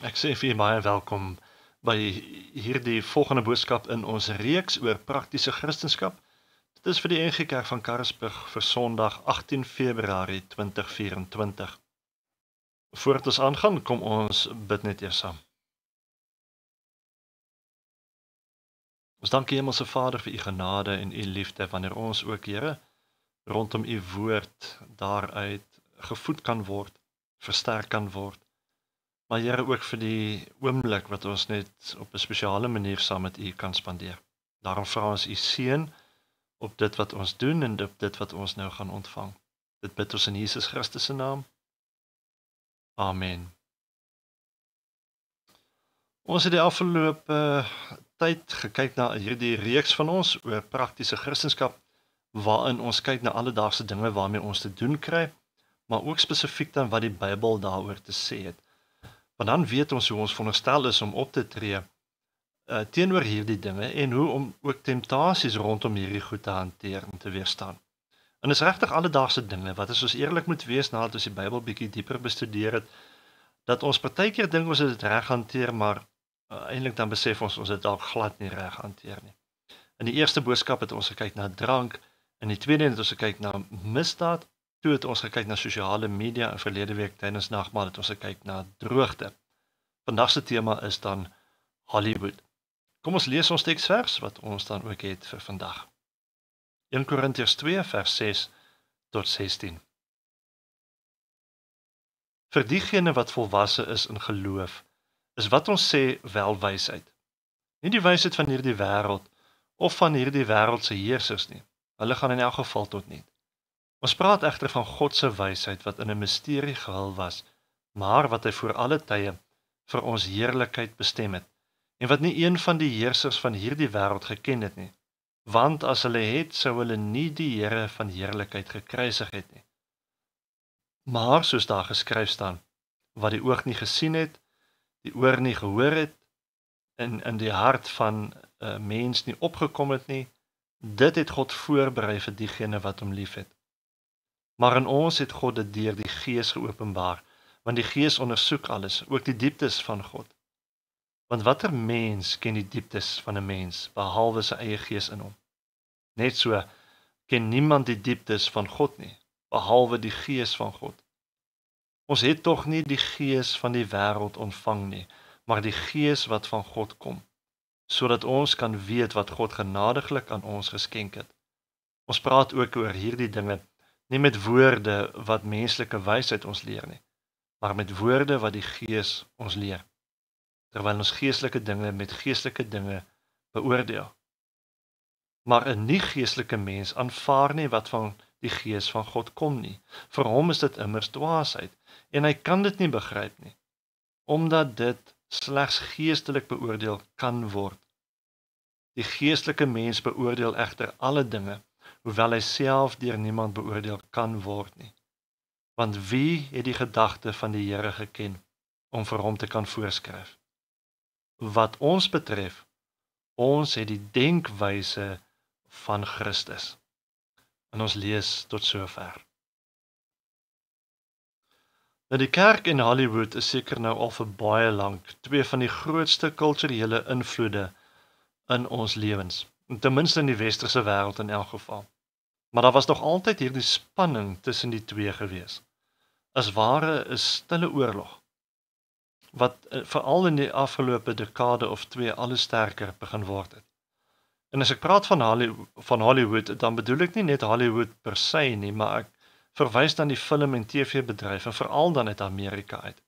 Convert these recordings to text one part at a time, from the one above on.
Ek sê vir julle baie welkom by hierdie volgende boodskap in ons reeks oor praktiese Christendom. Dit is vir die NG Kerk van Karasburg vir Sondag 18 Februarie 2024. Voordat ons aangaan, kom ons bid net eers saam. Ons dank U Hemelse Vader vir U genade en U liefde wanneer ons ook, Here, rondom U woord daaruit gevoed kan word, versterk kan word. Maar Here ook vir die oomblik wat ons net op 'n spesiale manier saam met U kan spandeer. Daarom vra ons U seën op dit wat ons doen en op dit wat ons nou gaan ontvang. Dit bid ons in Jesus Christus se naam. Amen. Ons het die afgelope tyd gekyk na hierdie reeks van ons oor praktiese Christendom, waarin ons kyk na alledaagse dinge waarmee ons te doen kry, maar ook spesifiek dan wat die Bybel daaroor te sê het. Want dan weet ons hoe ons veronderstel is om op te tree teenoor hierdie dinge en hoe om ook temptasies rondom hierdie goed te hanteer en te weerstaan. En dis regtig alledaagse dinge wat as ons eerlik moet wees nadat ons die Bybel bietjie dieper bestudeer het, dat ons partykeer dink ons het dit reg hanteer, maar eintlik dan besef ons het dalk glad nie reg hanteer nie. In die eerste boodskap het ons gekyk na drank, in die tweede het ons gekyk na misdaad, toe het ons gekyk na sosiale media en verlede week tydens nagmaal het ons gekyk na droogte. Vandag se tema is dan Hollywood. Kom ons lees ons teksvers wat ons dan ook het vir vandag. 1 Korintiërs 2 vers 6 tot 16. Vir diegene wat volwasse is in geloof, is wat ons sê wel wysheid. Nie die wysheid van hierdie wêreld of van hierdie wêreld se heersers nie. Hulle gaan in elk geval tot niet. Ons praat egter van God se wysheid wat in 'n misterie gehul was, maar wat hy voor alle tye vir ons heerlikheid bestem het, en wat nie een van die heersers van hierdie wêreld geken het nie, want as hulle het, sou hulle nie die Here van heerlikheid gekruisig het nie. Maar soos daar geskryf staan, wat die oog nie gesien het, die oor nie gehoor het, en in die hart van 'n mens nie opgekom het nie, dit het God voorberei vir diegene wat hom liefhet. Maar in ons het God dit deur die Gees geopenbaar, want die Gees ondersoek alles, ook die dieptes van God. Want watter mens ken die dieptes van 'n mens, behalwe sy eie gees in hom? Net so ken niemand die dieptes van God nie, behalwe die Gees van God. Ons het tog nie die gees van die wêreld ontvang nie, maar die Gees wat van God kom, sodat ons kan weet wat God genadiglik aan ons geskenk het. Ons praat ook oor hierdie dinge, nie met woorde wat menslike wysheid ons leer nie, maar met woorde wat die Gees ons leer, terwyl ons geestelike dinge met geestelike dinge beoordeel. Maar 'n nie-geestelike mens aanvaar nie wat van die Gees van God kom nie. Vir hom is dit immers dwaasheid, en hy kan dit nie begryp nie, omdat dit slegs geestelik beoordeel kan word. Die geestelike mens beoordeel egter alle dinge, hoewel hy self deur niemand beoordeel kan word nie. Want wie het die gedagte van die Here geken, om vir hom te kan voorskryf? Wat ons betref, ons het die denkwyse van Christus. En ons lees tot sover. Nou die kerk en Hollywood is seker nou al vir baie lank twee van die grootste kulturele invloede in ons lewens, ten minste in die westerse wêreld in elk geval. Maar daar was nog altyd hierdie spanning tussen die twee gewees. As ware 'n stille oorlog, wat veral in die afgelope dekade of twee al hoe sterker begin word het. En as ek praat van Hollywood, dan bedoel ek nie net Hollywood per se nie, maar ek verwys dan die film- en TV-bedryf, en veral dan uit Amerika uit.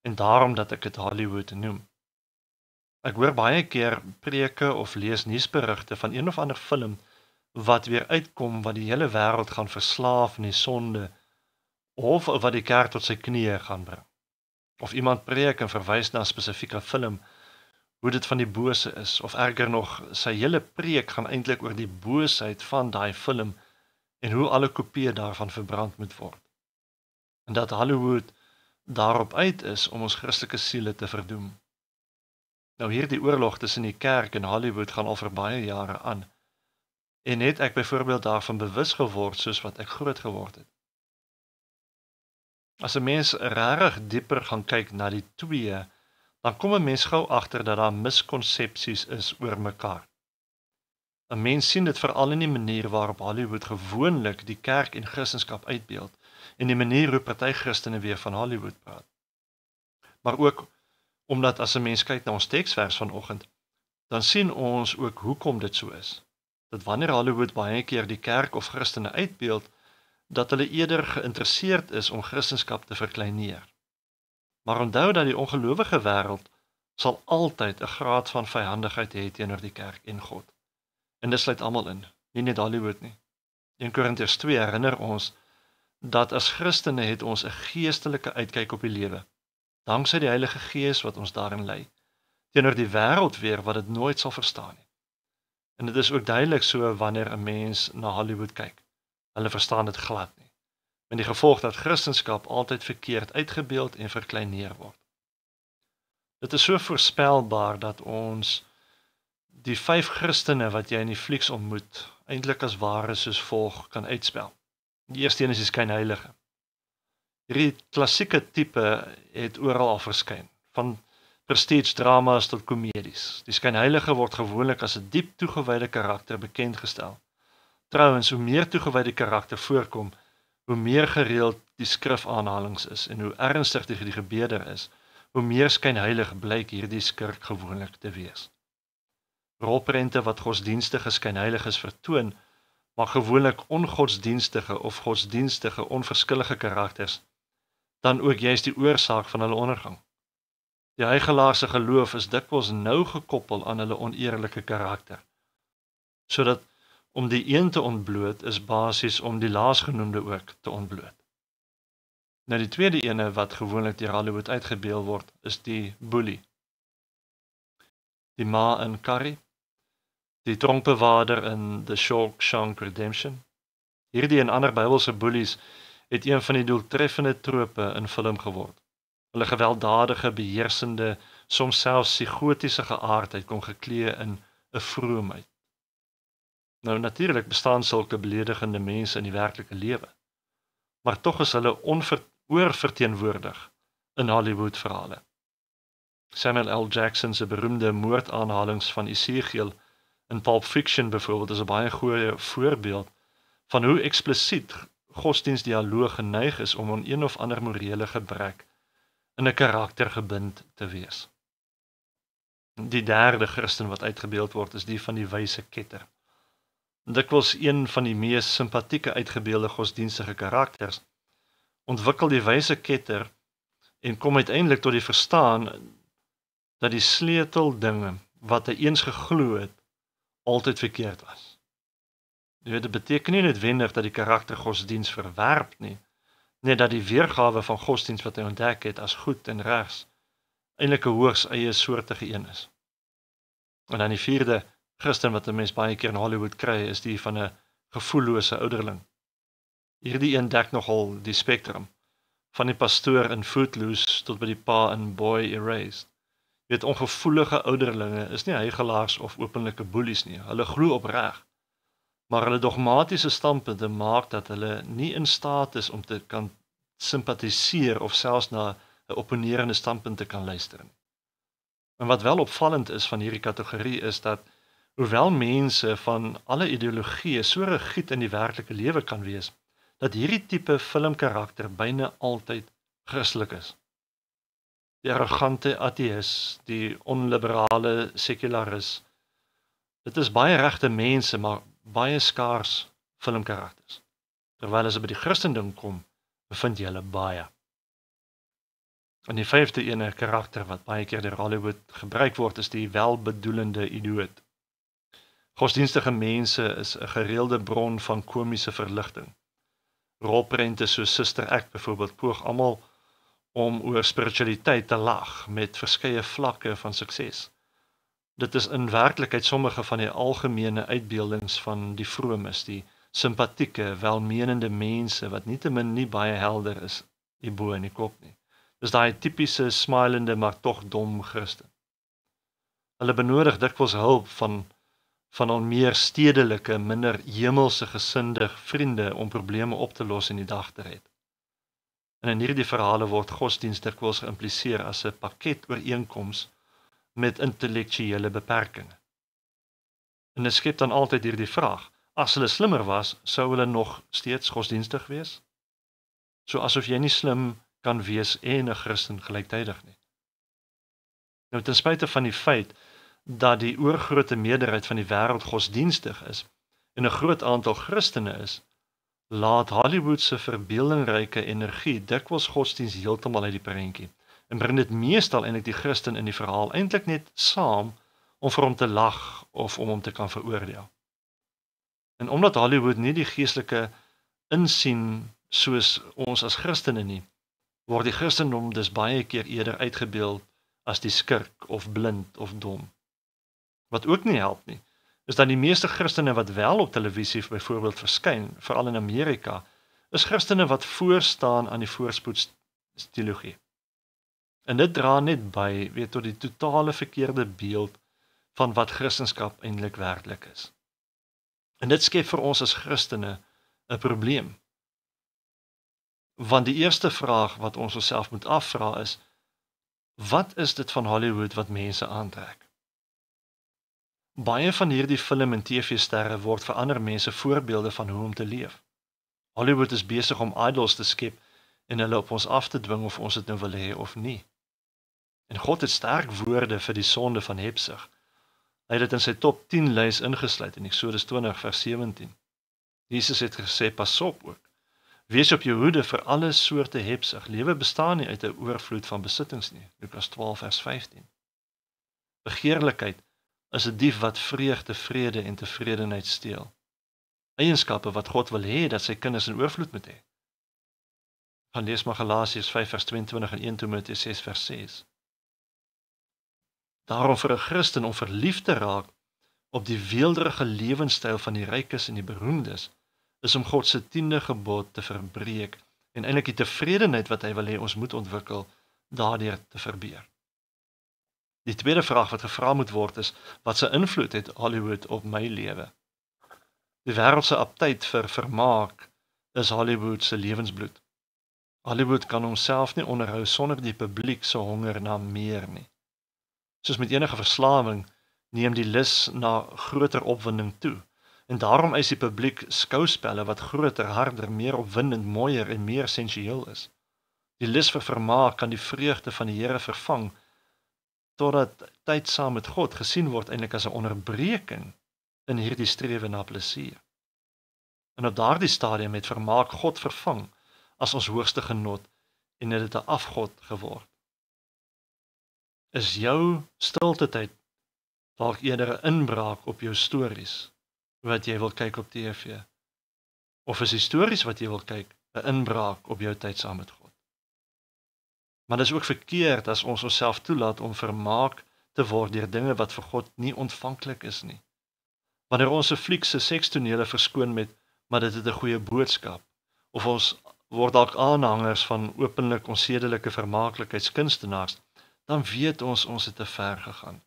En daarom dat ek dit Hollywood noem. Ek hoor baie keer preke of lees nuusberigte van een of ander film, wat weer uitkom wat die hele wêreld gaan verslaaf in die sonde, of wat die kerk tot sy knieë gaan bring. Of iemand preek en verwys na 'n spesifieke film, hoe dit van die bose is, of erger nog, sy hele preek gaan eintlik oor die boosheid van daai film, en hoe alle kopieë daarvan verbrand moet word. En dat Hollywood daarop uit is om ons Christelike siele te verdoem. Nou hierdie oorlog tussen die kerk en Hollywood gaan al vir baie jare aan, en het ek byvoorbeeld daarvan bewus geword soos wat ek groot geword het. As 'n mens regtig dieper gaan kyk na die twee, dan kom 'n mens gou agter dat daar miskonsepsies is oor mekaar. 'n Mens sien dit veral in die manier waarop Hollywood gewoonlik die kerk en Christendom uitbeeld en die manier hoe party Christene weer van Hollywood praat. Maar ook omdat as 'n mens kyk na ons teksvers vanoggend, dan sien ons ook hoekom dit so is. Dat wanneer Hollywood baie keer die kerk of Christene uitbeeld, dat hulle eerder geïnteresseerd is om Christendom te verkleineer. Maar onthou dat die ongelowige wêreld sal altyd 'n graad van vyandigheid hê teenoor die kerk en God. En dit sluit almal in, nie net Hollywood nie. 1 Korintiërs 2 herinner ons dat as Christene het ons 'n geestelike uitkyk op die lewe, danksy die Heilige Gees wat ons daarin lei, teenoor die wêreld weer wat dit nooit sal verstaan nie. En dit is ook duidelik so wanneer 'n mens na Hollywood kyk. Hulle verstaan dit glad nie. Met die gevolg dat Christendom altyd verkeerd uitgebeeld en verkleineer word. Dit is so voorspelbaar dat ons die 5 Christene wat jy in die flieks ontmoet, eintlik as ware soos volg kan uitspel. Die eerste een is die skynheilige. Hierdie klassieke tipe het oral al verskyn, van prestige dramas tot komedies. Die skynheilige word gewoonlik as 'n diep toegewyde karakter bekendgestel. Trouwens, hoe meer toegewyde karakter voorkom, hoe meer gereeld die skrifaanhalings is en hoe ernstig die gebede is, hoe meer skynheilig blyk hierdie skurk gewoonlik te wees. Rolprente wat godsdienstige skynheiliges vertoon, maar gewoonlik ongodsdienstige of godsdienstige onverskillige karakters, dan ook juist die oorsaak van hulle ondergang. Die heiligelaar se geloof is dikwels nou gekoppel aan hulle oneerlike karakter, sodat om die een te ontbloot is basies om die laasgenoemde ook te ontbloot. Nou die tweede ene wat gewoonlik deur Hollywood uitgebeeld word, is die bully. Die ma in Carrie, die tronkbewaarder in The Shawshank Redemption. Hierdie en ander Bybelse bullies het een van die doeltreffende trope in film geword. Hulle gewelddadige, beheersende, soms selfs psigotiese geaardheid kom geklee in 'n vroomheid. Nou natuurlik bestaan sulke beledigende mense in die werklike lewe, maar tog is hulle oorverteenwoordig in Hollywood verhale. Samuel L. Jackson se beroemde moordaanhalings van Esegiel in Pulp Fiction byvoorbeeld is 'n baie goeie voorbeeld van hoe eksplisiet godsdienstdialoog geneig is om aan een of ander morele gebrek in 'n karakter gebind te wees. Die derde Christen wat uitgebeeld word is die van die wyse ketter. Dikwels een van die mees simpatieke uitgebeelde godsdienstige karakters, ontwikkel die wyse ketter en kom uiteindelik tot die verstaan dat die sleuteldinge wat hy eens geglo het, altyd verkeerd was. Jy weet, dit beteken nie noodwendig dat die karakter godsdienst verwerp nie, net dat die weergawe van godsdienst wat hy ontdek het as goed en regs, eintlik 'n hoogs eie soortige een is. En dan die vierde Christen wat 'n mens baie keer in Hollywood kry, is die van 'n gevoellose ouderling. Hierdie een dek nogal die spektrum, van die pastoor in Footloose tot by die pa in Boy Erased. Jy weet, ongevoelige ouderlinge is nie heiligelaars of openlike bullies nie, hulle glo opreg, maar hulle dogmatiese standpunte maak dat hulle nie in staat is om te kan simpatiseer of selfs na 'n opponerende standpunt te kan luister nie. En wat wel opvallend is van hierdie kategorie is dat, hoewel mense van alle ideologieë so rigied in die werklike lewe kan wees, dat hierdie tipe filmkarakter byna altyd Christelik is. Die arrogante ateïs, die onliberale sekularis. Dit is baie regte mense, maar baie skaars filmkarakters. Terwyl as dit by die Christendom kom, bevind jy hulle baie. En die vyfde ene karakter wat baie keer deur Hollywood gebruik word, is die welbedoelende idioot. Godsdienstige mense is 'n gereelde bron van komiese verligting. Rolprente soos Sister Act byvoorbeeld poog almal om oor spiritualiteit te lag met verskeie vlakke van sukses. Dit is in werklikheid sommige van die algemene uitbeeldings van die vromes, die simpatieke, welmenende mense wat nietemin nie baie helder is hierbo in die kop nie. Dis daai tipiese smilende maar tog dom Christen. Hulle benodig dikwels hulp van al meer stedelike, minder hemelse gesinde vriende om probleme op te los en die dag te red. En in hierdie verhale word godsdienst dikwels geïmpliseer as 'n pakket ooreenkoms met intellektuele beperkings. En dit skep dan altyd hierdie vraag: as hulle slimmer was, sou hulle nog steeds godsdienstig wees? So asof jy nie slim kan wees en 'n Christen gelyktydig nie. Nou ten spyte van die feit dat die oorgrootste meerderheid van die wêreld godsdienstig is en 'n groot aantal Christene is, laat Hollywood se verbeeldingryke energie dikwels godsdienst heeltemal uit die prentjie en bring dit meestal eintlik die Christen in die verhaal eintlik net saam om vir hom te lag of om hom te kan veroordeel. En omdat Hollywood nie die geestelike insien soos ons as Christene nie, word die Christendom dus baie keer eerder uitgebeeld as die skurk of blind of dom. Wat ook nie help nie, is dat die meeste Christene wat wel op televisie byvoorbeeld verskyn, veral in Amerika, is Christene wat voorstaan aan die voorspoedsteologie. En dit dra net by, tot die totale verkeerde beeld van wat Christenskap eintlik werklik is. En dit skep vir ons as Christene 'n probleem. Want die eerste vraag wat ons onsself moet afvra is, wat is dit van Hollywood wat mense aantrek? Baie van hierdie film- en TV-sterre word vir ander mense voorbeelde van hoe om te leef. Hollywood is besig om idols te skep en hulle op ons af te dwing of ons dit nou wil hê of nie. En God het sterk woorde vir die sonde van hebsug. Hy het dit in sy top 10 lys ingesluit in Eksodus 20 vers 17. Jesus het gesê, pas op ook. Wees op jou hoede vir alle soorte hebsug. Lewe bestaan nie uit 'n oorvloed van besittings nie. Lukas 12 vers 15. Begeerlikheid is 'n dief wat vreugde, vrede en tevredenheid steel. Eienskappe wat God wil hê dat sy kinders in oorvloed moet hê. Gaan lees maar Galasiërs 5 vers 22 en 1 Timoteus 6 vers 6. Daarom vir 'n Christen om verlief te raak op die weelderige lewenstyl van die rykes en die beroemdes, is om God se 10de gebod te verbreek en eintlik die tevredenheid wat hy wil hê ons moet ontwikkel, daardeur te verbeur. Die tweede vraag wat gevra moet word is, wat se invloed het Hollywood op my lewe? Die wêreldse aptyd vir vermaak is Hollywood se lewensbloed. Hollywood kan homself nie onderhou sonder die publiek se honger na meer nie. Soos met enige verslawing, neem die lus na groter opwinding toe. En daarom eis die publiek skouspelle wat groter, harder, meer opwindend, mooier en meer sensueel is. Die lus vir vermaak kan die vreugde van die Here vervang, totdat tyd saam met God gesien word eintlik as 'n onderbreking in hierdie strewe na plesier. En op daardie stadium het vermaak God vervang as ons hoogste genot en het dit 'n afgod geword. Is jou stilte tyd dalk eerder 'n inbraak op jou stories wat jy wil kyk op TV? Of is die stories wat jy wil kyk 'n inbraak op jou tyd saam met God? Maar dit is ook verkeerd as ons onsself toelaat om vermaak te word deur dinge wat vir God nie ontvanklik is nie. Wanneer ons 'n fliek se sekstonele verskoon met, maar dit het 'n goeie boodskap, of ons word dalk aanhangers van openlik onsedelike vermaaklikheidskunstenaars, dan weet ons het te ver gegaan.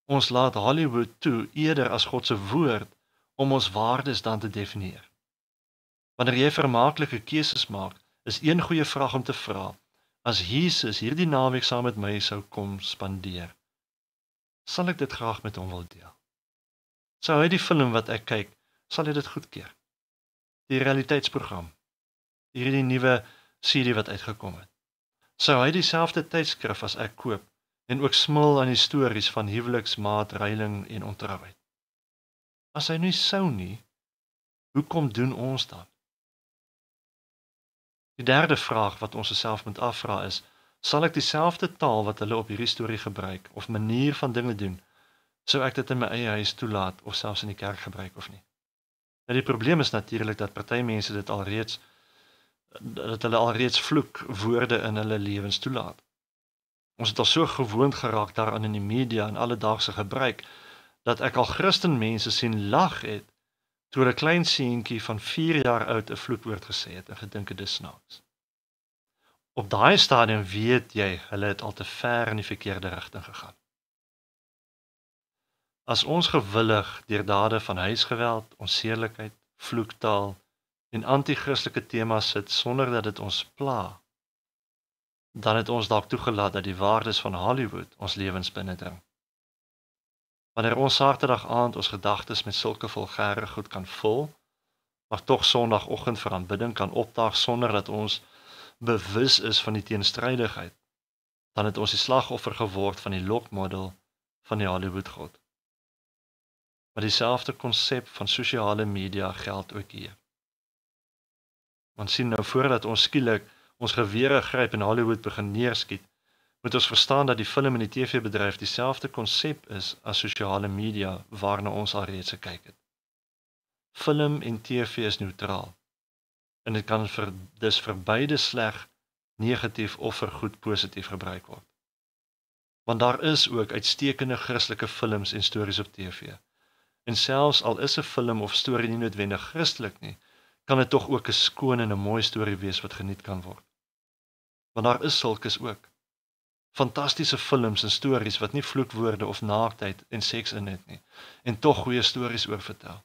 Ons laat Hollywood toe eerder as God se woord om ons waardes dan te definieer. Wanneer jy vermaaklike keuses maak, is een goeie vraag om te vra: as Jesus hierdie naweek saam met my sou kom spandeer, sal ek dit graag met hom wil deel? Sou hy die film wat ek kyk, sal hy dit goedkeur? Die realiteitsprogram, hierdie nuwe serie wat uitgekom het, sou hy dieselfde tydskrif as ek koop en ook smil aan die stories van huweliksmaat, reiling en ontrouheid? As hy nie sou nie, hoekom doen ons dan? Die derde vraag wat ons osself moet afvra is, sal ek dieselfde taal wat hulle op hierdie storie gebruik, of manier van dinge doen, sou ek dit in my eie huis toelaat, of selfs in die kerk gebruik of nie? Nou die probleem is natuurlik dat party mense dat hulle alreeds vloekwoorde in hulle lewens toelaat. Ons het al so gewoond geraak daaraan in die media en alledaagse gebruik, dat ek al Christenmense sien lag het, toe 'n klein seentjie van 4 jaar oud 'n vloekwoord gesê het en gedink het dis snaaks. Op daai stadium weet jy, hulle het al te ver in die verkeerde rigting gegaan. As ons gewillig deur dade van huisgeweld, onsedelikheid, vloektaal, en anti-Christelike temas sit sonder dat dit ons pla, dan het ons dalk toegelaat dat die waardes van Hollywood ons lewens binnendring. Wanneer ons Saterdag aand ons gedagtes met sulke vulgêre goed kan vul, maar tog Sondagoggend vir aanbidding kan opdaag sonder dat ons bewus is van die teenstrydigheid, dan het ons die slagoffer geword van die lokmodel van die Hollywood God. Maar dieselfde konsep van sosiale media geld ook hier. Ons sien nou voordat ons skielik ons gewere gryp en Hollywood begin neerskiet, moet ons verstaan dat die film en die TV-bedryf dieselfde konsep is as sosiale media waarna ons alreeds gekyk het. Film en TV is neutraal en dit kan dus vir beide sleg, negatief of vir goed positief gebruik word. Want daar is ook uitstekende Christelike films en stories op TV. En selfs al is 'n film of storie nie noodwendig Christelik nie, kan dit tog ook 'n skoon en 'n mooi storie wees wat geniet kan word. Want daar is sulkes ook. Fantastiese films en stories wat nie vloekwoorde of naaktheid en seks in het nie, en tog goeie stories oor vertel.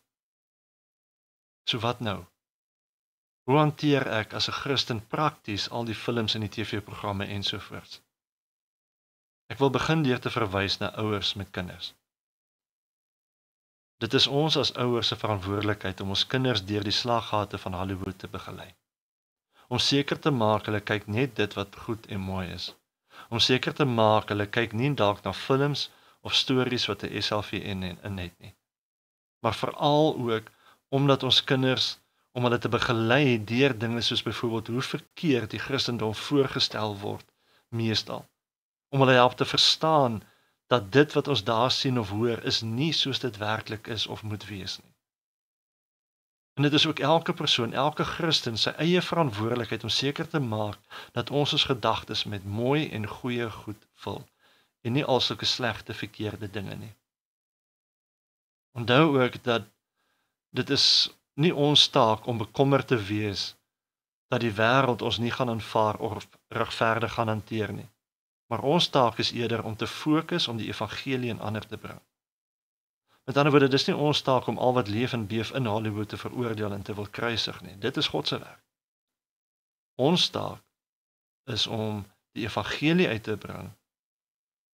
So wat nou? Hoe hanteer ek as 'n Christen prakties al die films en die TV-programme ensovoorts? Ek wil begin deur te verwys na ouers met kinders. Dit is ons as ouers se verantwoordelikheid om ons kinders deur die slaggate van Hollywood te begelei. Om seker te maak hulle kyk net dit wat goed en mooi is. Om seker te maak hulle kyk nie dalk na films of stories wat 'n SLVN in het nie. Maar veral ook omdat ons kinders, om hulle te begelei deur dinge soos byvoorbeeld hoe verkeerd die Christendom voorgestel word, meestal. Om hulle help te verstaan dat dit wat ons daar sien of hoor is nie soos dit werklik is of moet wees nie. En dit is ook elke persoon, elke Christen sy eie verantwoordelikheid om seker te maak dat ons gedagtes met mooi en goeie goed vul en nie al sulke slegte verkeerde dinge nie. Onthou ook dat dit is nie ons taak om bekommerd te wees dat die wêreld ons nie gaan aanvaar of regverdig gaan hanteer nie. Maar ons taak is eerder om te fokus om die evangelie in ander te bring. Met ander woorde, dis nie ons taak om al wat leef en beef in Hollywood te veroordeel en te wil kruisig nie. Dit is God se werk. Ons taak is om die evangelie uit te bring,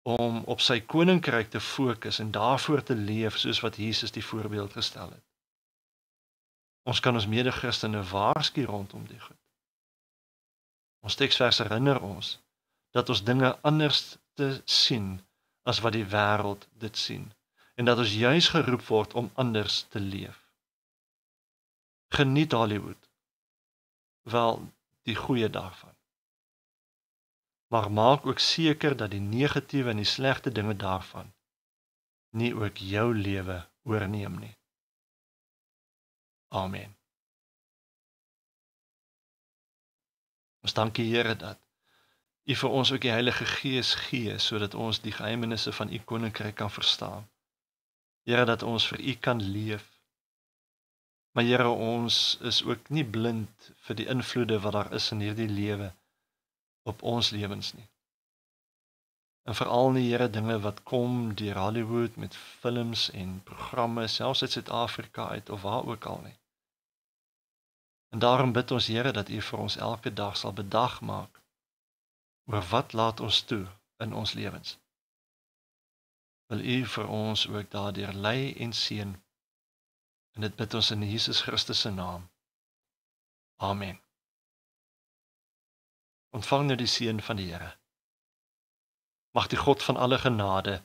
om op sy koninkryk te fokus en daarvoor te leef soos wat Jesus die voorbeeld gestel het. Ons kan ons mede-Christene waarsku rondom die goed. Ons teksvers herinner ons dat ons dinge anders te sien as wat die wêreld dit sien en dat ons juis geroep word om anders te leef. Geniet Hollywood, wel die goeie daarvan. Maar maak ook seker dat die negatiewe en die slegte dinge daarvan nie ook jou lewe oorneem nie. Amen. Ons dank die Here dat U vir ons ook die Heilige Gees gee, sodat ons die geheimenisse van U koninkryk kan verstaan. Here, dat ons vir U kan leef. Maar Here, ons is ook nie blind vir die invloede wat daar is in hierdie lewe op ons lewens nie. En veral nie, Here, dinge wat kom deur Hollywood met films en programme, selfs uit Suid-Afrika uit of waar ook al nie. En daarom bid ons, Here, dat U vir ons elke dag sal bedag maak oor wat laat ons toe in ons lewens. Wil U vir ons ook daardeur lei en seën. En dit bid ons in Jesus Christus se naam. Amen. Ontvang nou die seën van die Here. Mag die God van alle genade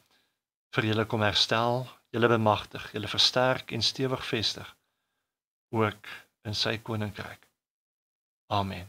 vir julle kom herstel, julle bemagtig, julle versterk en stewig vestig, ook in sy koninkryk. Amen.